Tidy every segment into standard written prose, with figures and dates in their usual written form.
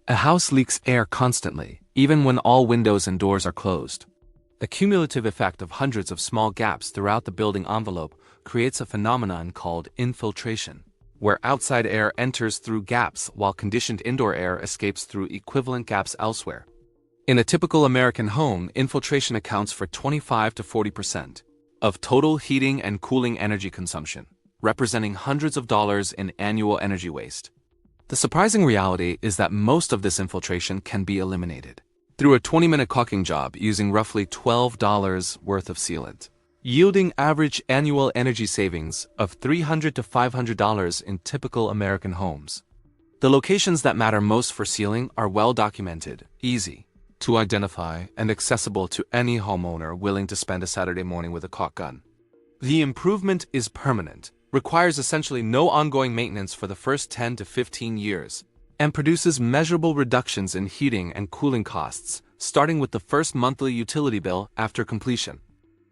A house leaks air constantly, even when all windows and doors are closed. The cumulative effect of hundreds of small gaps throughout the building envelope creates a phenomenon called infiltration, where outside air enters through gaps while conditioned indoor air escapes through equivalent gaps elsewhere. In a typical American home, infiltration accounts for 25 to 40% of total heating and cooling energy consumption, representing hundreds of dollars in annual energy waste. The surprising reality is that most of this infiltration can be eliminated through a 20-minute caulking job using roughly $12 worth of sealant, yielding average annual energy savings of $300 to $500 in typical American homes. The locations that matter most for sealing are well documented, easy to identify, and accessible to any homeowner willing to spend a Saturday morning with a caulk gun. The improvement is permanent, requires essentially no ongoing maintenance for the first 10 to 15 years, and produces measurable reductions in heating and cooling costs, starting with the first monthly utility bill after completion.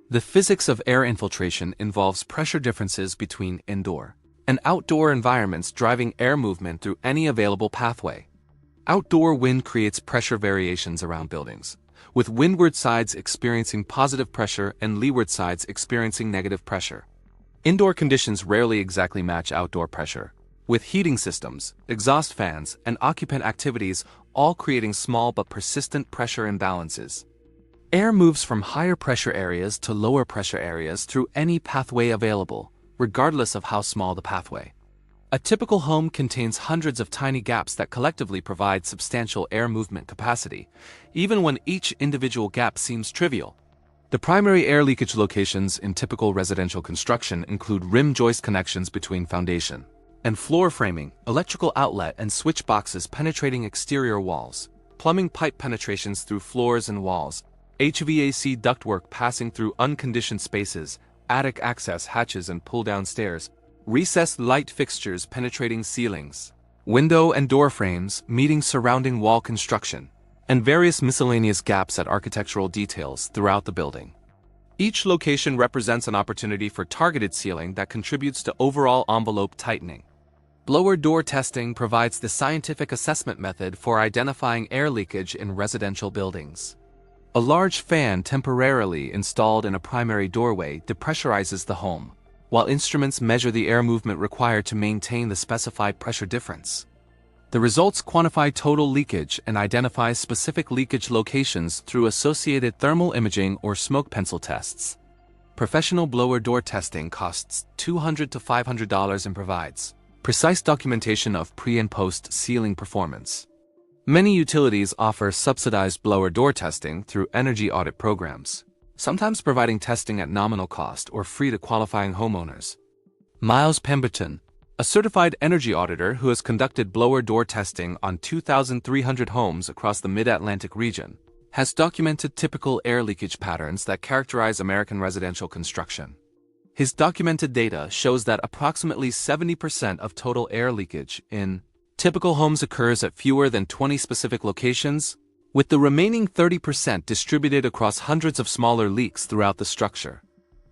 The physics of air infiltration involves pressure differences between indoor and outdoor environments driving air movement through any available pathway. Outdoor wind creates pressure variations around buildings, with windward sides experiencing positive pressure and leeward sides experiencing negative pressure. Indoor conditions rarely exactly match outdoor pressure, with heating systems, exhaust fans, and occupant activities all creating small but persistent pressure imbalances. Air moves from higher pressure areas to lower pressure areas through any pathway available, regardless of how small the pathway. A typical home contains hundreds of tiny gaps that collectively provide substantial air movement capacity, even when each individual gap seems trivial. The primary air leakage locations in typical residential construction include rim joist connections between foundation and floor framing, electrical outlet and switch boxes penetrating exterior walls, plumbing pipe penetrations through floors and walls, HVAC ductwork passing through unconditioned spaces, attic access hatches and pull-down stairs, recessed light fixtures penetrating ceilings, window and door frames meeting surrounding wall construction, and various miscellaneous gaps at architectural details throughout the building. Each location represents an opportunity for targeted sealing that contributes to overall envelope tightening. Blower door testing provides the scientific assessment method for identifying air leakage in residential buildings. A large fan temporarily installed in a primary doorway depressurizes the home, while instruments measure the air movement required to maintain the specified pressure difference. The results quantify total leakage and identify specific leakage locations through associated thermal imaging or smoke pencil tests. Professional blower door testing costs $200 to $500 and provides precise documentation of pre- and post-sealing performance. Many utilities offer subsidized blower door testing through energy audit programs, sometimes providing testing at nominal cost or free to qualifying homeowners. Miles Pemberton, a certified energy auditor who has conducted blower door testing on 2,300 homes across the Mid-Atlantic region, has documented typical air leakage patterns that characterize American residential construction. His documented data shows that approximately 70% of total air leakage in typical homes occurs at fewer than 20 specific locations, with the remaining 30% distributed across hundreds of smaller leaks throughout the structure.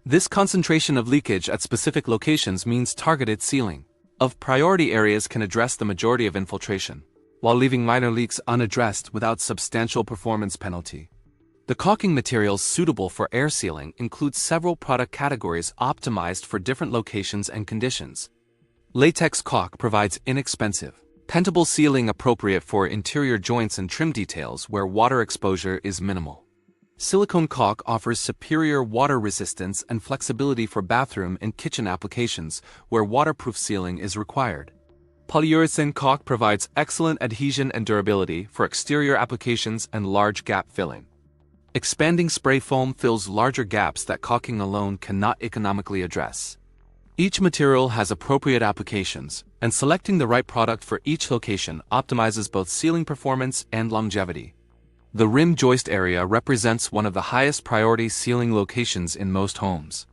This concentration of leakage at specific locations means targeted sealing of priority areas can address the majority of infiltration, while leaving minor leaks unaddressed without substantial performance penalty. The caulking materials suitable for air sealing include several product categories optimized for different locations and conditions. Latex caulk provides inexpensive, pentable sealing appropriate for interior joints and trim details where water exposure is minimal. Silicone caulk offers superior water resistance and flexibility for bathroom and kitchen applications where waterproof sealing is required. Polyurethane caulk provides excellent adhesion and durability for exterior applications and large gap filling. Expanding spray foam fills larger gaps that caulking alone cannot economically address. Each material has appropriate applications, and selecting the right product for each location optimizes both sealing performance and longevity. The rim joist area represents one of the highest priority sealing locations in most homes.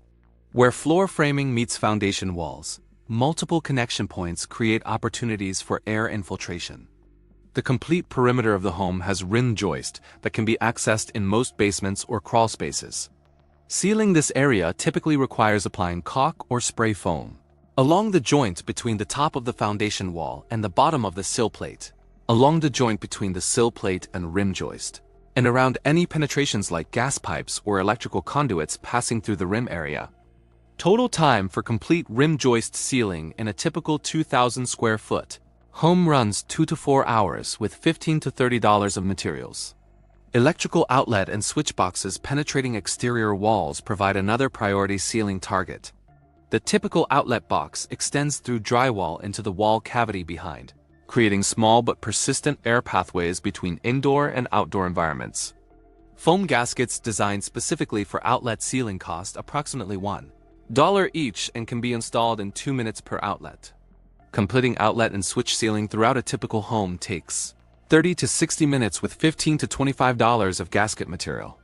Where floor framing meets foundation walls, multiple connection points create opportunities for air infiltration. The complete perimeter of the home has rim joist that can be accessed in most basements or crawl spaces. Sealing this area typically requires applying caulk or spray foam along the joint between the top of the foundation wall and the bottom of the sill plate. along the joint between the sill plate and rim joist, and around any penetrations like gas pipes or electrical conduits passing through the rim area. Total time for complete rim joist sealing in a typical 2,000 square foot home runs 2 to 4 hours with $15 to $30 of materials. Electrical outlet and switch boxes penetrating exterior walls provide another priority sealing target. The typical outlet box extends through drywall into the wall cavity behind, creating small but persistent air pathways between indoor and outdoor environments. Foam gaskets designed specifically for outlet sealing cost approximately $1 each and can be installed in 2 minutes per outlet. Completing outlet and switch sealing throughout a typical home takes 30 to 60 minutes with $15 to $25 of gasket material.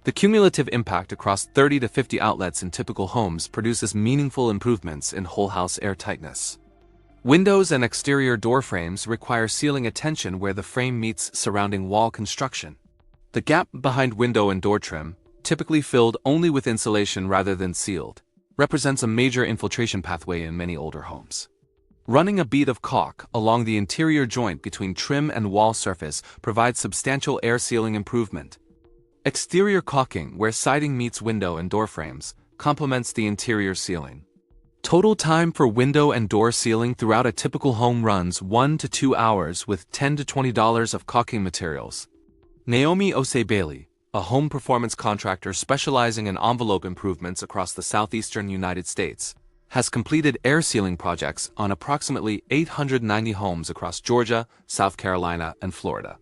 The cumulative impact across 30 to 50 outlets in typical homes produces meaningful improvements in whole house air tightness. Windows and exterior door frames require sealing attention where the frame meets surrounding wall construction. The gap behind window and door trim, typically filled only with insulation rather than sealed, represents a major infiltration pathway in many older homes. Running a bead of caulk along the interior joint between trim and wall surface provides substantial air sealing improvement. Exterior caulking, where siding meets window and door frames, complements the interior sealing. Total time for window and door sealing throughout a typical home runs 1 to 2 hours with $10 to $20 of caulking materials. Naomi Osei Bailey, a home performance contractor specializing in envelope improvements across the southeastern United States, has completed air sealing projects on approximately 890 homes across Georgia, South Carolina, and Florida.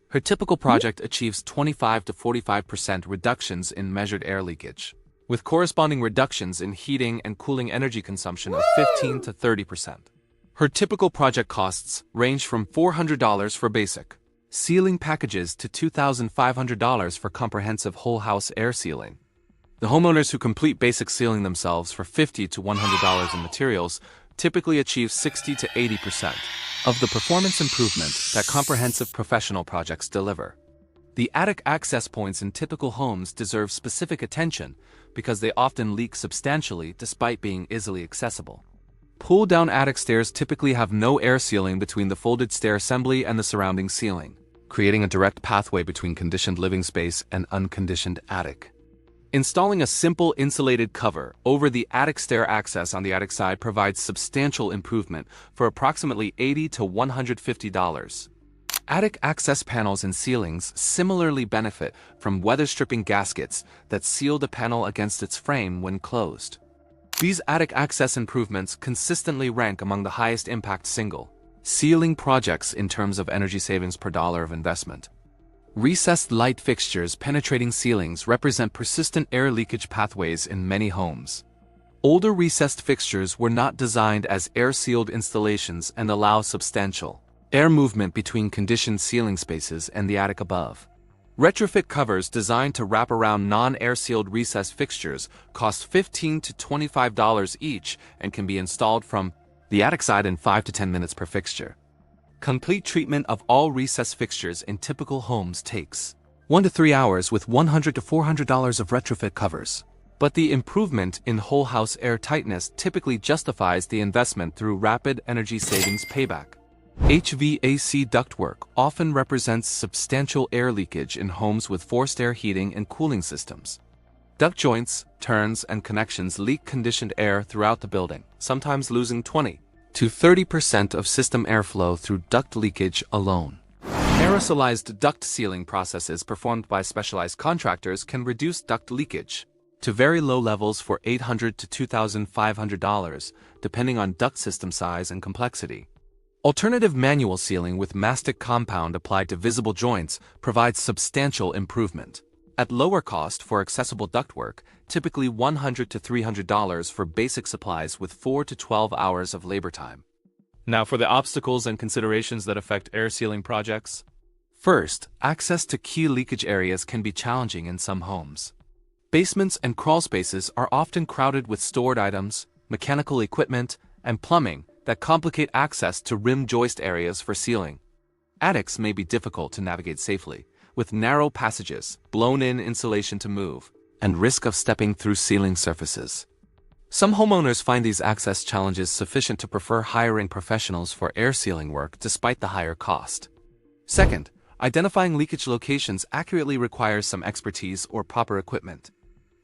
Her typical project achieves 25 to 45% reductions in measured air leakage, with corresponding reductions in heating and cooling energy consumption of 15 to 30%. Her typical project costs range from $400 for basic sealing packages to $2,500 for comprehensive whole house air sealing. The homeowners who complete basic sealing themselves for $50 to $100 in materials typically achieve 60 to 80% of the performance improvement that comprehensive professional projects deliver. The attic access points in typical homes deserve specific attention because they often leak substantially despite being easily accessible. Pull-down attic stairs typically have no air sealing between the folded stair assembly and the surrounding ceiling, creating a direct pathway between conditioned living space and unconditioned attic. Installing a simple insulated cover over the attic stair access on the attic side provides substantial improvement for approximately $80 to $150. Attic access panels and ceilings similarly benefit from weather-stripping gaskets that seal the panel against its frame when closed. These attic access improvements consistently rank among the highest impact single ceiling projects in terms of energy savings per dollar of investment. Recessed light fixtures penetrating ceilings represent persistent air leakage pathways in many homes. Older recessed fixtures were not designed as air-sealed installations and allow substantial air movement between conditioned ceiling spaces and the attic above. Retrofit covers designed to wrap around non-air-sealed recessed fixtures cost $15 to $25 each and can be installed from the attic side in 5 to 10 minutes per fixture. Complete treatment of all recessed fixtures in typical homes takes 1 to 3 hours with $100 to $400 of retrofit covers. But the improvement in whole house air tightness typically justifies the investment through rapid energy savings payback. HVAC ductwork often represents substantial air leakage in homes with forced air heating and cooling systems. Duct joints, turns, and connections leak conditioned air throughout the building, sometimes losing 20 to 30% of system airflow through duct leakage alone. Aerosolized duct sealing processes performed by specialized contractors can reduce duct leakage to very low levels for $800 to $2,500, depending on duct system size and complexity. Alternative manual sealing with mastic compound applied to visible joints provides substantial improvement. At lower cost for accessible ductwork, typically $100 to $300 for basic supplies with 4 to 12 hours of labor time. Now for the obstacles and considerations that affect air sealing projects. First, access to key leakage areas can be challenging in some homes. Basements and crawl spaces are often crowded with stored items, mechanical equipment, and plumbing that complicate access to rim joist areas for sealing. Attics may be difficult to navigate safely, with narrow passages, blown-in insulation to move, and risk of stepping through ceiling surfaces. Some homeowners find these access challenges sufficient to prefer hiring professionals for air sealing work despite the higher cost. Second, identifying leakage locations accurately requires some expertise or proper equipment.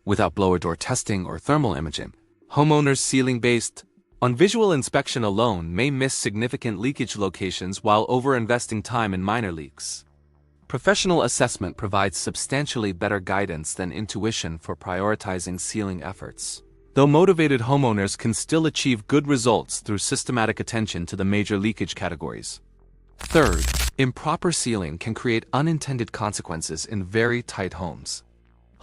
Without blower door testing or thermal imaging, homeowners sealing based on visual inspection alone may miss significant leakage locations while over-investing time in minor leaks. Professional assessment provides substantially better guidance than intuition for prioritizing sealing efforts. Though motivated homeowners can still achieve good results through systematic attention to the major leakage categories. Third, improper sealing can create unintended consequences in very tight homes.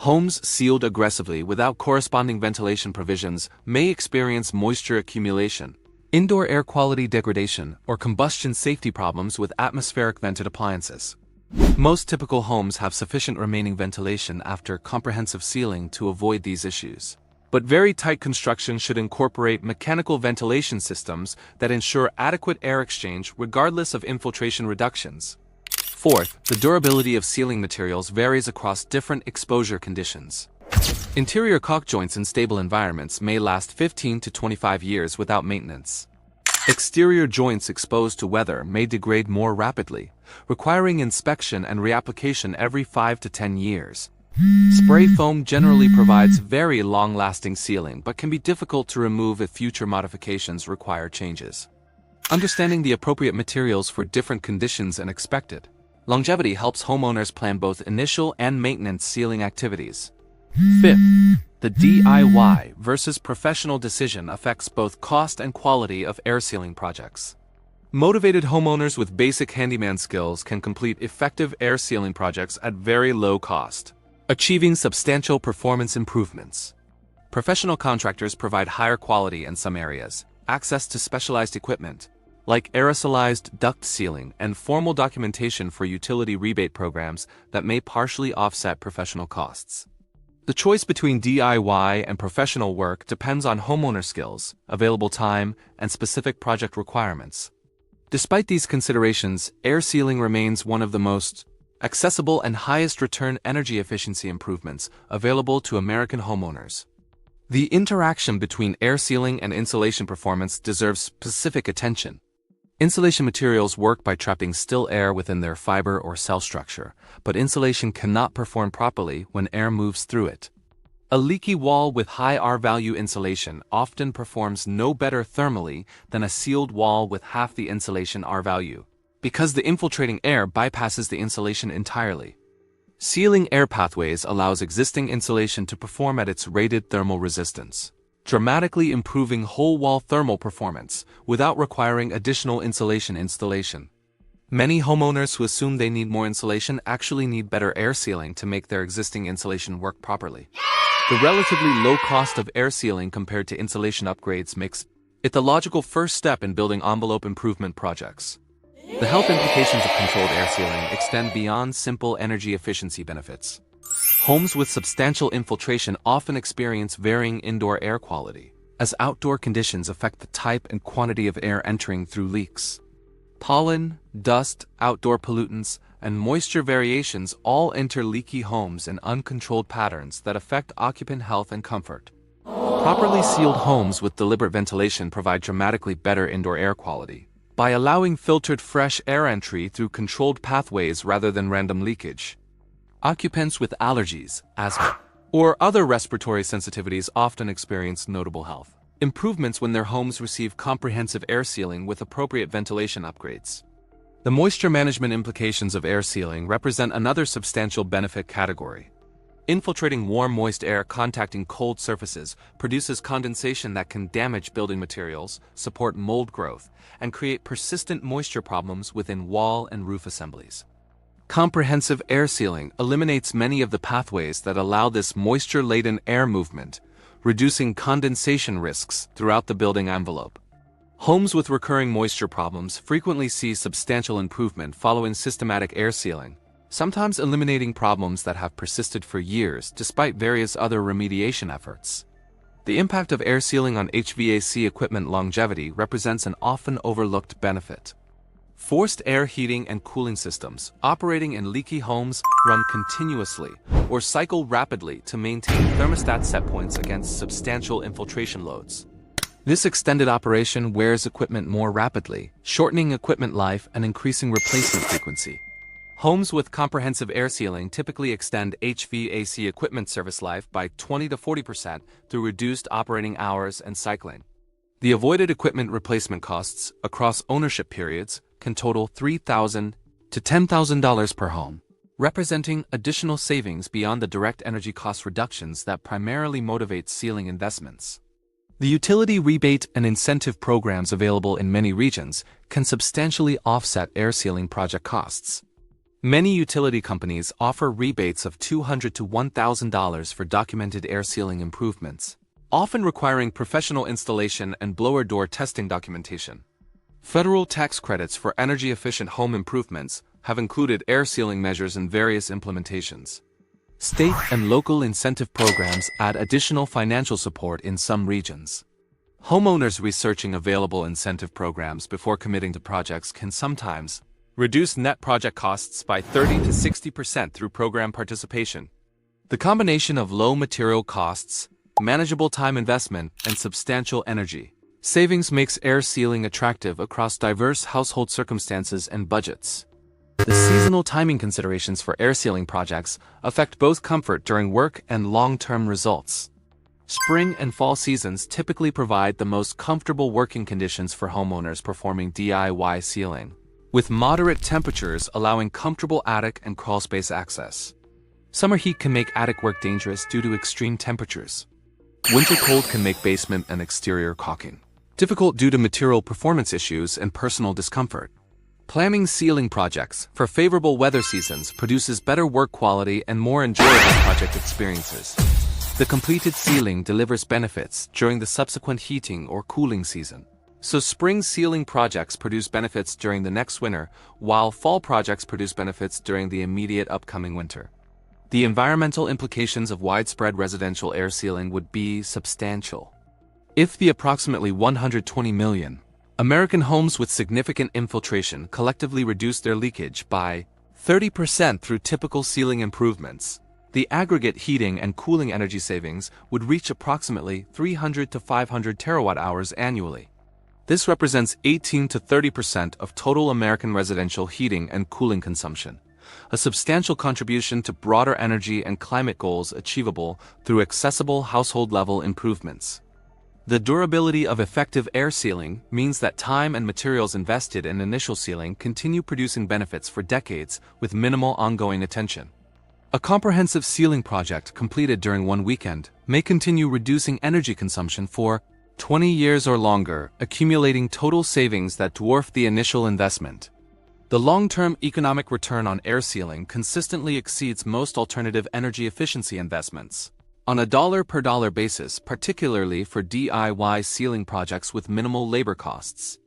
Homes sealed aggressively without corresponding ventilation provisions may experience moisture accumulation, indoor air quality degradation, or combustion safety problems with atmospheric vented appliances. Most typical homes have sufficient remaining ventilation after comprehensive sealing to avoid these issues. But very tight construction should incorporate mechanical ventilation systems that ensure adequate air exchange regardless of infiltration reductions. Fourth, the durability of sealing materials varies across different exposure conditions. Interior caulk joints in stable environments may last 15 to 25 years without maintenance. Exterior joints exposed to weather may degrade more rapidly, requiring inspection and reapplication every 5 to 10 years. Spray foam generally provides very long-lasting sealing but can be difficult to remove if future modifications require changes. Understanding the appropriate materials for different conditions and expected longevity helps homeowners plan both initial and maintenance sealing activities. Fifth, the DIY versus professional decision affects both cost and quality of air sealing projects. Motivated homeowners with basic handyman skills can complete effective air sealing projects at very low cost, achieving substantial performance improvements. Professional contractors provide higher quality in some areas, access to specialized equipment, like aerosolized duct sealing and formal documentation for utility rebate programs that may partially offset professional costs. The choice between DIY and professional work depends on homeowner skills, available time, and specific project requirements. Despite these considerations, air sealing remains one of the most accessible and highest return energy efficiency improvements available to American homeowners. The interaction between air sealing and insulation performance deserves specific attention. Insulation materials work by trapping still air within their fiber or cell structure, but insulation cannot perform properly when air moves through it. A leaky wall with high R-value insulation often performs no better thermally than a sealed wall with half the insulation R-value, because the infiltrating air bypasses the insulation entirely. Sealing air pathways allows existing insulation to perform at its rated thermal resistance, dramatically improving whole-wall thermal performance without requiring additional insulation installation. Many homeowners who assume they need more insulation actually need better air sealing to make their existing insulation work properly. The relatively low cost of air sealing compared to insulation upgrades makes it the logical first step in building envelope improvement projects. The health implications of controlled air sealing extend beyond simple energy efficiency benefits. Homes with substantial infiltration often experience varying indoor air quality, as outdoor conditions affect the type and quantity of air entering through leaks. Pollen, dust, outdoor pollutants, and moisture variations all enter leaky homes in uncontrolled patterns that affect occupant health and comfort. Properly sealed homes with deliberate ventilation provide dramatically better indoor air quality by allowing filtered fresh air entry through controlled pathways rather than random leakage. Occupants with allergies, asthma, or other respiratory sensitivities often experience notable health improvements when their homes receive comprehensive air sealing with appropriate ventilation upgrades. The moisture management implications of air sealing represent another substantial benefit category. Infiltrating warm, moist air contacting cold surfaces produces condensation that can damage building materials, support mold growth, and create persistent moisture problems within wall and roof assemblies. Comprehensive air sealing eliminates many of the pathways that allow this moisture-laden air movement, reducing condensation risks throughout the building envelope. Homes with recurring moisture problems frequently see substantial improvement following systematic air sealing, sometimes eliminating problems that have persisted for years despite various other remediation efforts. The impact of air sealing on HVAC equipment longevity represents an often overlooked benefit. Forced air heating and cooling systems operating in leaky homes run continuously or cycle rapidly to maintain thermostat set points against substantial infiltration loads. This extended operation wears equipment more rapidly, shortening equipment life and increasing replacement frequency. Homes with comprehensive air sealing typically extend HVAC equipment service life by 20 to 40% through reduced operating hours and cycling. The avoided equipment replacement costs across ownership periods can total $3,000 to $10,000 per home, representing additional savings beyond the direct energy cost reductions that primarily motivate sealing investments. The utility rebate and incentive programs available in many regions can substantially offset air sealing project costs. Many utility companies offer rebates of $200 to $1,000 for documented air sealing improvements, often requiring professional installation and blower door testing documentation. Federal tax credits for energy-efficient home improvements have included air sealing measures in various implementations. State and local incentive programs add additional financial support in some regions. Homeowners researching available incentive programs before committing to projects can sometimes reduce net project costs by 30 to 60% through program participation. The combination of low material costs, manageable time investment, and substantial energy savings makes air sealing attractive across diverse household circumstances and budgets. The seasonal timing considerations for air sealing projects affect both comfort during work and long-term results. Spring and fall seasons typically provide the most comfortable working conditions for homeowners performing DIY sealing, with moderate temperatures allowing comfortable attic and crawlspace access. Summer heat can make attic work dangerous due to extreme temperatures. Winter cold can make basement and exterior caulking difficult due to material performance issues and personal discomfort. Planning sealing projects for favorable weather seasons produces better work quality and more enjoyable project experiences. The completed sealing delivers benefits during the subsequent heating or cooling season. So spring sealing projects produce benefits during the next winter, while fall projects produce benefits during the immediate upcoming winter. The environmental implications of widespread residential air sealing would be substantial. If the approximately 120 million American homes with significant infiltration collectively reduce their leakage by 30% through typical sealing improvements, the aggregate heating and cooling energy savings would reach approximately 300 to 500 terawatt-hours annually. This represents 18 to 30% of total American residential heating and cooling consumption, a substantial contribution to broader energy and climate goals achievable through accessible household-level improvements. The durability of effective air sealing means that time and materials invested in initial sealing continue producing benefits for decades with minimal ongoing attention. A comprehensive sealing project completed during one weekend may continue reducing energy consumption for 20 years or longer, accumulating total savings that dwarf the initial investment. The long-term economic return on air sealing consistently exceeds most alternative energy efficiency investments. On a dollar-per-dollar basis, particularly for DIY sealing projects with minimal labor costs.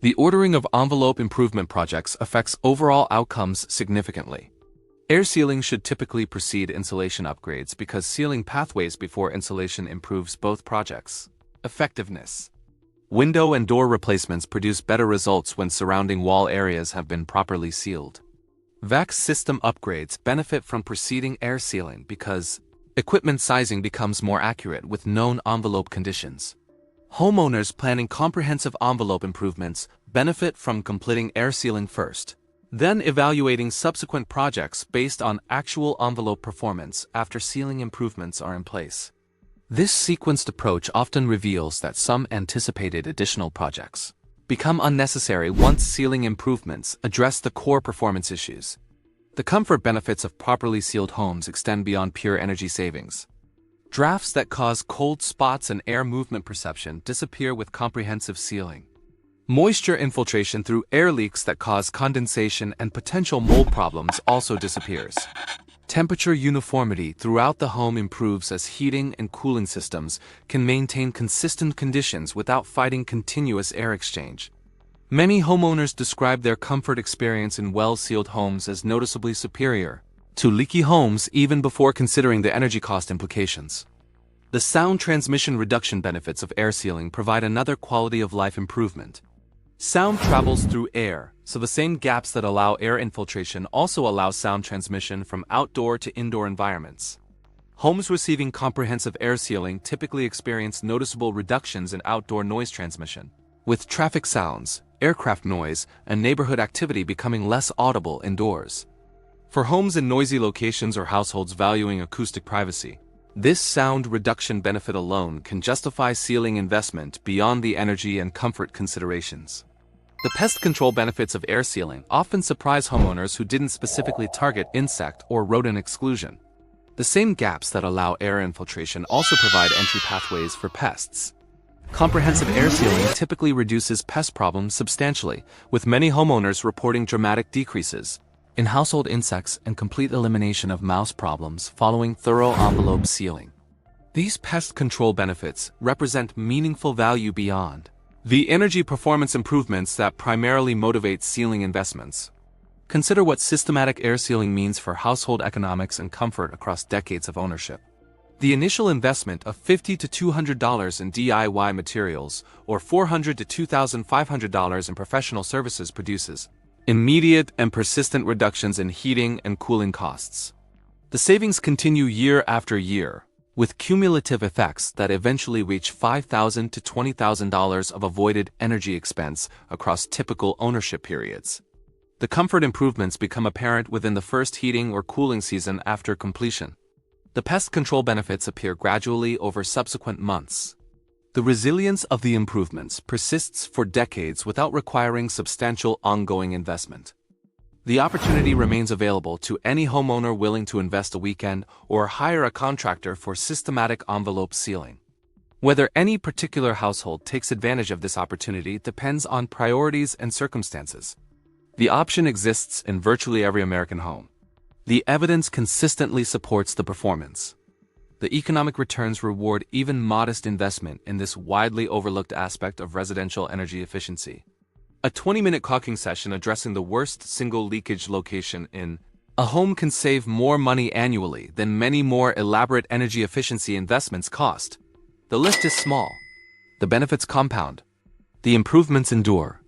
The ordering of envelope improvement projects affects overall outcomes significantly. Air sealing should typically precede insulation upgrades because sealing pathways before insulation improves both projects' effectiveness. Window and door replacements produce better results when surrounding wall areas have been properly sealed. VAC system upgrades benefit from preceding air sealing because equipment sizing becomes more accurate with known envelope conditions. Homeowners planning comprehensive envelope improvements benefit from completing air sealing first, then evaluating subsequent projects based on actual envelope performance after sealing improvements are in place. This sequenced approach often reveals that some anticipated additional projects become unnecessary once sealing improvements address the core performance issues. The comfort benefits of properly sealed homes extend beyond pure energy savings. Drafts that cause cold spots and air movement perception disappear with comprehensive sealing. Moisture infiltration through air leaks that cause condensation and potential mold problems also disappears. Temperature uniformity throughout the home improves as heating and cooling systems can maintain consistent conditions without fighting continuous air exchange. Many homeowners describe their comfort experience in well-sealed homes as noticeably superior to leaky homes even before considering the energy cost implications. The sound transmission reduction benefits of air sealing provide another quality of life improvement. Sound travels through air, so the same gaps that allow air infiltration also allow sound transmission from outdoor to indoor environments. Homes receiving comprehensive air sealing typically experience noticeable reductions in outdoor noise transmission, with traffic sounds, aircraft noise, and neighborhood activity becoming less audible indoors. For homes in noisy locations or households valuing acoustic privacy, this sound reduction benefit alone can justify ceiling investment beyond the energy and comfort considerations. The pest control benefits of air sealing often surprise homeowners who didn't specifically target insect or rodent exclusion. The same gaps that allow air infiltration also provide entry pathways for pests. Comprehensive air sealing typically reduces pest problems substantially, with many homeowners reporting dramatic decreases in household insects and complete elimination of mouse problems following thorough envelope sealing. These pest control benefits represent meaningful value beyond the energy performance improvements that primarily motivate sealing investments. Consider what systematic air sealing means for household economics and comfort across decades of ownership. The initial investment of $50 to $200 in DIY materials or $400 to $2,500 in professional services produces immediate and persistent reductions in heating and cooling costs. The savings continue year after year, with cumulative effects that eventually reach $5,000 to $20,000 of avoided energy expense across typical ownership periods. The comfort improvements become apparent within the first heating or cooling season after completion. The pest control benefits appear gradually over subsequent months. The resilience of the improvements persists for decades without requiring substantial ongoing investment. The opportunity remains available to any homeowner willing to invest a weekend or hire a contractor for systematic envelope sealing. Whether any particular household takes advantage of this opportunity depends on priorities and circumstances. The option exists in virtually every American home. The evidence consistently supports the performance. The economic returns reward even modest investment in this widely overlooked aspect of residential energy efficiency. A 20-minute caulking session addressing the worst single leakage location in a home can save more money annually than many more elaborate energy efficiency investments cost. The list is small. The benefits compound. The improvements endure.